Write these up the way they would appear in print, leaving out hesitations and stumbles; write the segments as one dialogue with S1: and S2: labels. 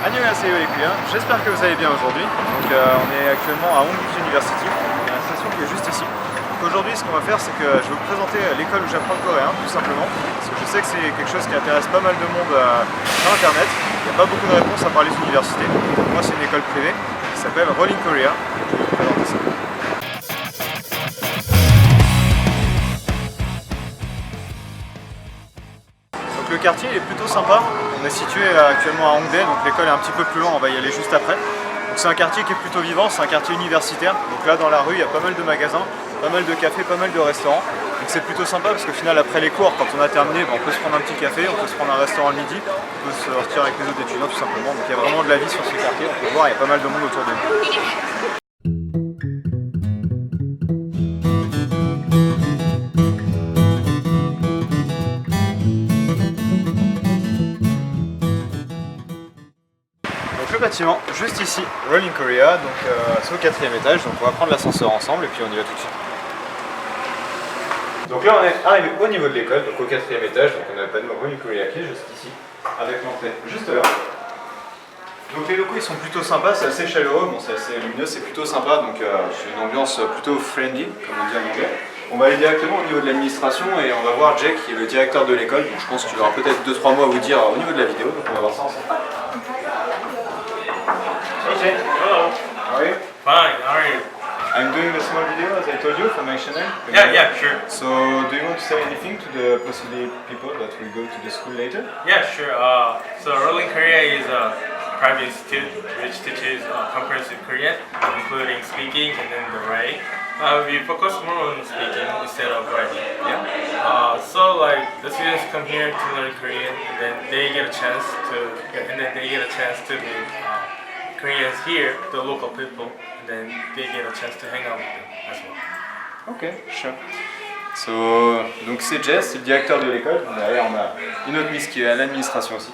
S1: Annyeonghaseyo les clients, j'espère que vous allez bien aujourd'hui. On est actuellement à Hongik University, il y a une station qui est juste ici. Aujourd'hui ce qu'on va faire c'est que je vais vous présenter l'école où j'apprends le coréen tout simplement. Parce que je sais que c'est quelque chose qui intéresse pas mal de monde sur internet. Il n'y a pas beaucoup de réponses à part les universités. Moi c'est une école privée qui s'appelle Rolling Korea. Je vais vous présenter ça. Le quartier il est plutôt sympa, on est situé actuellement à Hongdae, donc l'école est un petit peu plus loin, on va y aller juste après. Donc c'est un quartier qui est plutôt vivant, c'est un quartier universitaire, donc là dans la rue il y a pas mal de magasins, pas mal de cafés, pas mal de restaurants. Donc c'est plutôt sympa parce qu'au final après les cours, quand on a terminé, on peut se prendre un petit café, on peut se prendre un restaurant le midi, on peut se sortir avec les autres étudiants tout simplement. Donc il y a vraiment de la vie sur ce quartier, on peut voir, il y a pas mal de monde autour de nous. Le bâtiment juste ici, Rolling Korea, donc c'est au 4e étage, donc on va prendre l'ascenseur ensemble et puis on y va tout de suite. Donc là on est arrivé au niveau de l'école, donc au 4e étage, donc on a le panneau Rolling Korea qui est juste ici, avec l'entrée juste là. Donc les locaux ils sont plutôt sympas, c'est assez chaleureux, bon, c'est assez lumineux, c'est plutôt sympa, donc c'est une ambiance plutôt friendly, comme on dit en anglais. On va aller directement au niveau de l'administration et on va voir Jack qui est le directeur de l'école, donc je pense qu'il aura peut-être 2-3 mots à vous dire au niveau de la vidéo, donc on va voir ça ensemble. Hey, hello. How are you?
S2: Fine, how are you?
S1: I'm doing a small video as I told you for my channel.
S2: Yeah, sure.
S1: So, do you want to say anything to the possibly people that will go to the school later?
S2: Yeah, sure. So Rolling Korea is a private institute which teaches comprehensive Korean, including speaking and then the writing. We focus more on speaking instead of writing.
S1: Yeah.
S2: So like the students come here to learn Korean, and then they get a chance to meet Koreans here, the local people, and then they get a chance to hang out with them as well.
S1: Ok, sure. So, donc c'est Jess, c'est le directeur de l'école. Derrière on a une autre miss qui est à l'administration aussi.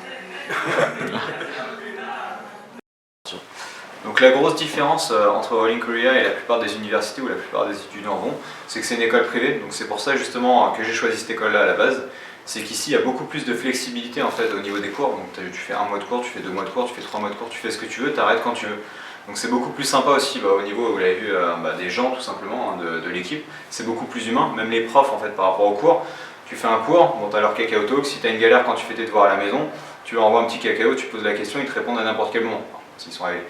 S1: Donc la grosse différence entre Rolling Korea et la plupart des universités où la plupart des étudiants vont, c'est que c'est une école privée, donc c'est pour ça justement que j'ai choisi cette école là à la base. C'est qu'ici il y a beaucoup plus de flexibilité en fait au niveau des cours, donc tu fais 1 mois de cours, tu fais 2 mois de cours, tu fais 3 mois de cours, tu fais ce que tu veux, tu arrêtes quand tu veux. Donc c'est beaucoup plus sympa aussi au niveau, vous l'avez vu, des gens tout simplement, de l'équipe, c'est beaucoup plus humain, même les profs en fait par rapport au cours. Tu fais un cours, bon tu as leur cacao talk, si tu as une galère quand tu fais tes devoirs à la maison, tu leur envoies un petit cacao, tu poses la question, ils te répondent à n'importe quel moment, s'ils sont arrivés.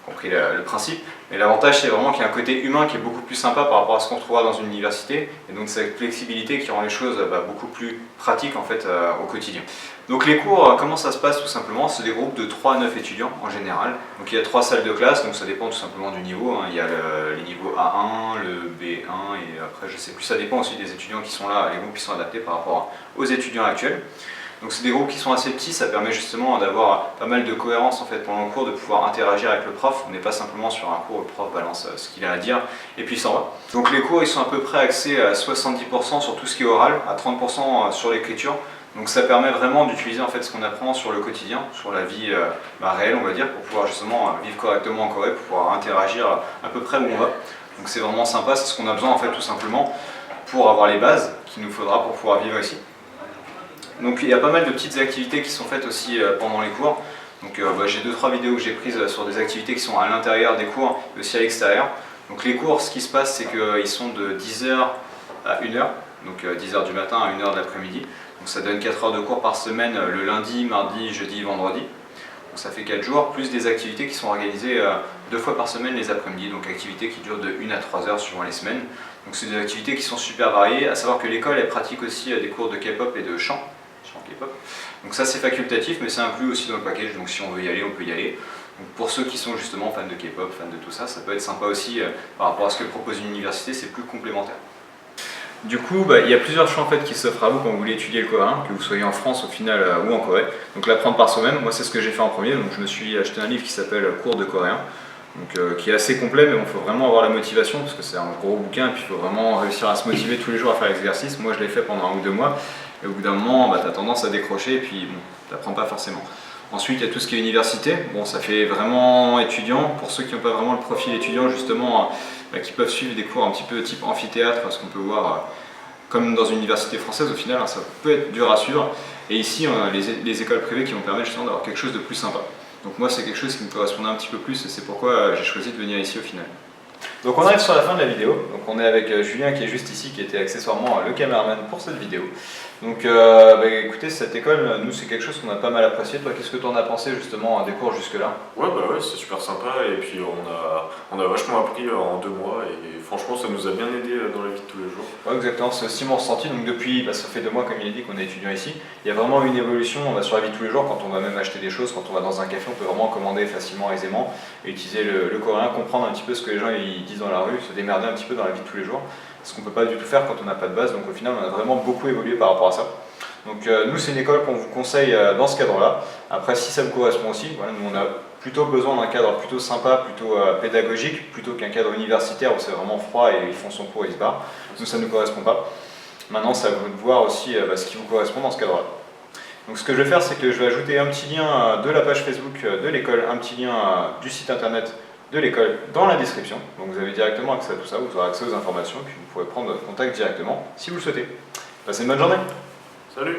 S1: Compris le principe, mais l'avantage c'est vraiment qu'il y a un côté humain qui est beaucoup plus sympa par rapport à ce qu'on trouvera dans une université, et donc c'est cette flexibilité qui rend les choses beaucoup plus pratiques en fait au quotidien. Donc les cours, comment ça se passe tout simplement? C'est des groupes de 3 à 9 étudiants en général, donc il y a 3 salles de classe, donc ça dépend tout simplement du niveau, hein. Il y a les niveaux A1, le B1 et après je sais plus, ça dépend aussi des étudiants qui sont là, les groupes qui sont adaptés par rapport aux étudiants actuels. Donc c'est des groupes qui sont assez petits, ça permet justement d'avoir pas mal de cohérence en fait pendant le cours, de pouvoir interagir avec le prof. On n'est pas simplement sur un cours où le prof balance ce qu'il a à dire et puis il s'en va. Donc les cours ils sont à peu près axés à 70% sur tout ce qui est oral, à 30% sur l'écriture. Donc ça permet vraiment d'utiliser en fait ce qu'on apprend sur le quotidien, sur la vie réelle on va dire, pour pouvoir justement vivre correctement en Corée, pour pouvoir interagir à peu près où on va. Donc c'est vraiment sympa, c'est ce qu'on a besoin en fait tout simplement pour avoir les bases qu'il nous faudra pour pouvoir vivre ici. Donc il y a pas mal de petites activités qui sont faites aussi pendant les cours. Donc j'ai 2-3 vidéos que j'ai prises sur des activités qui sont à l'intérieur des cours et aussi à l'extérieur. Donc les cours, ce qui se passe, c'est qu'ils sont de 10h à 1h, donc 10h du matin à 1h de l'après-midi. Donc ça donne 4 heures de cours par semaine, le lundi, mardi, jeudi, vendredi. Donc ça fait 4 jours, plus des activités qui sont organisées 2 fois par semaine les après-midi, donc activités qui durent de 1 à 3 heures suivant les semaines. Donc c'est des activités qui sont super variées, à savoir que l'école elle pratique aussi des cours de K-pop et de chant K-pop. Donc ça c'est facultatif mais c'est inclus aussi dans le package, donc si on veut y aller on peut y aller. Donc pour ceux qui sont justement fans de K-pop, fans de tout ça, ça peut être sympa aussi par rapport à ce que propose une université, c'est plus complémentaire. Du coup, il y a plusieurs choix en fait, qui s'offrent à vous quand vous voulez étudier le coréen, que vous soyez en France au final ou en Corée. Donc l'apprendre par soi-même, moi c'est ce que j'ai fait en premier, donc je me suis acheté un livre qui s'appelle Cours de coréen, donc, qui est assez complet, mais il faut vraiment avoir la motivation parce que c'est un gros bouquin et puis il faut vraiment réussir à se motiver tous les jours à faire l'exercice. Moi je l'ai fait pendant 1 ou 2 mois et au bout d'un moment tu as tendance à décrocher et puis bon, tu n'apprends pas forcément. Ensuite il y a tout ce qui est université, bon ça fait vraiment étudiant, pour ceux qui n'ont pas vraiment le profil étudiant justement, qui peuvent suivre des cours un petit peu type amphithéâtre, ce qu'on peut voir comme dans une université française au final, ça peut être dur à suivre. Et ici, les écoles privées qui vont permettre justement d'avoir quelque chose de plus sympa. Donc moi c'est quelque chose qui me correspondait un petit peu plus et c'est pourquoi j'ai choisi de venir ici au final. Donc on arrive sur la fin de la vidéo, donc on est avec Julien qui est juste ici, qui était accessoirement le caméraman pour cette vidéo. Donc écoutez, cette école, nous c'est quelque chose qu'on a pas mal apprécié. Toi, qu'est-ce que tu en as pensé justement des cours jusque-là?
S3: Ouais, c'est super sympa et puis on a vachement appris en 2 mois et franchement ça nous a bien aidé dans la vie de tous les jours.
S1: Ouais, exactement, c'est aussi mon ressenti. Donc depuis, ça fait 2 mois comme il a dit qu'on est étudiant ici, il y a vraiment une évolution sur la vie de tous les jours. Quand on va même acheter des choses, quand on va dans un café, on peut vraiment commander facilement, aisément, et utiliser le coréen, comprendre un petit peu ce que les gens ils disent dans la rue, se démerder un petit peu dans la vie de tous les jours, ce qu'on peut pas du tout faire quand on n'a pas de base. Donc au final on a vraiment beaucoup évolué par rapport à ça. Donc nous c'est une école qu'on vous conseille dans ce cadre-là. Après si ça vous correspond aussi, voilà, nous on a plutôt besoin d'un cadre plutôt sympa, plutôt pédagogique, plutôt qu'un cadre universitaire où c'est vraiment froid et ils font son cours et ils se barrent. Nous ça ne nous correspond pas. Maintenant c'est à vous de voir aussi ce qui vous correspond dans ce cadre-là. Donc ce que je vais faire, c'est que je vais ajouter un petit lien de la page Facebook de l'école, un petit lien du site internet de l'école dans la description. Donc vous avez directement accès à tout ça, vous aurez accès aux informations et puis vous pourrez prendre contact directement si vous le souhaitez. Passez une bonne journée.
S3: Salut!